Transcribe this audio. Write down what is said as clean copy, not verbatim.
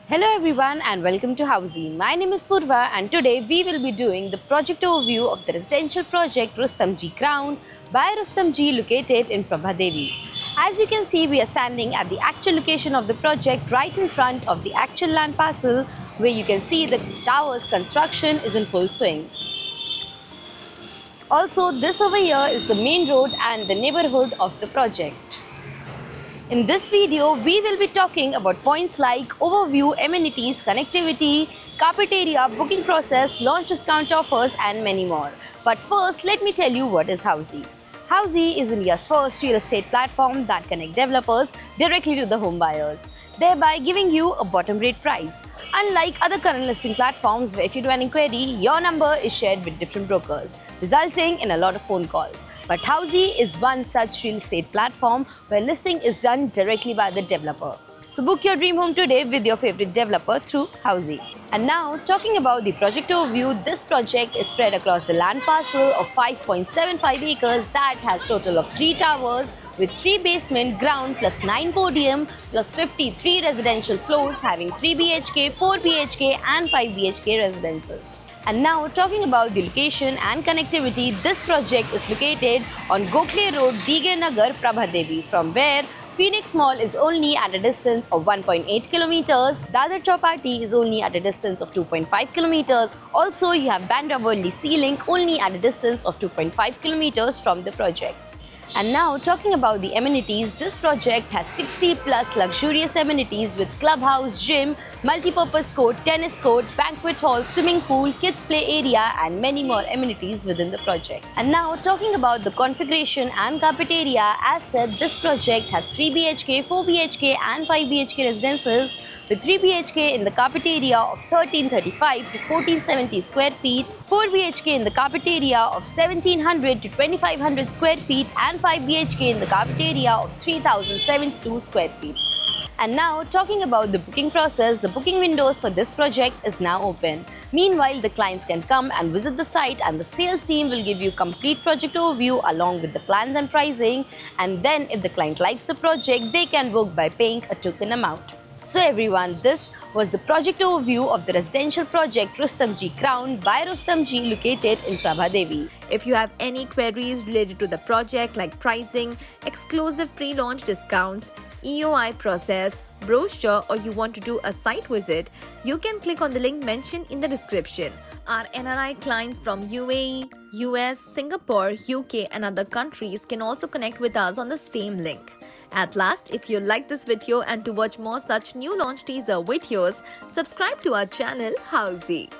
Hello everyone and welcome to Housey. My name is Purva and today we will be doing the project overview of the residential project Rustomjee Ground by Rustomjee located in Prabhadevi. As you can see, we are standing at the actual location of the project right in front of the actual land parcel where you can see the tower's construction is in full swing. Also, this over here is the main road and the neighborhood of the project. In this video, we will be talking about points like overview, amenities, connectivity, carpet area, booking process, launch discount offers and many more. But first, let me tell you what is Housey. Housey is India's first real estate platform that connects developers directly to the home buyers, thereby giving you a bottom rate price. Unlike other current listing platforms where if you do an inquiry, your number is shared with different brokers, resulting in a lot of phone calls. But Housey is one such real estate platform where listing is done directly by the developer. So book your dream home today with your favorite developer through Housey. And now, talking about the project overview, this project is spread across the land parcel of 5.75 acres that has total of 3 towers with 3 basement, ground plus 9 podium plus 53 residential floors having 3 BHK, 4 BHK and 5 BHK residences. And now, talking about the location and connectivity, this project is located on Gokhale Road, Dighe Nagar, Prabhadevi, from where Phoenix Mall is only at a distance of 1.8 kilometers. Dadar Chowpatty is only at a distance of 2.5 kilometers. Also, you have Bandra Worli Sea Link only at a distance of 2.5 kilometers from the project. And now, talking about the amenities, this project has 60 plus luxurious amenities with clubhouse, gym, multi-purpose court, tennis court, banquet hall, swimming pool, kids play area and many more amenities within the project. And now, talking about the configuration and carpet area, as said, this project has 3 BHK, 4 BHK and 5 BHK residences with 3 BHK in the carpet area of 1335 to 1470 square feet, 4 BHK in the carpet area of 1700 to 2500 square feet and 5 BHK in the carpet area of 3072 square feet. And now, talking about the booking process, the booking windows for this project is now open. Meanwhile, the clients can come and visit the site and the sales team will give you complete project overview along with the plans and pricing, and then if the client likes the project, they can book by paying a token amount. So everyone, this was the project overview of the residential project Rustomjee Ground by Rustomjee located in Prabhadevi. If you have any queries related to the project like pricing, exclusive pre-launch discounts, EOI process, brochure or you want to do a site visit, you can click on the link mentioned in the description. Our NRI clients from UAE, US, Singapore, UK and other countries can also connect with us on the same link. At last, if you like this video and to watch more such new launch teaser videos, subscribe to our channel Housey.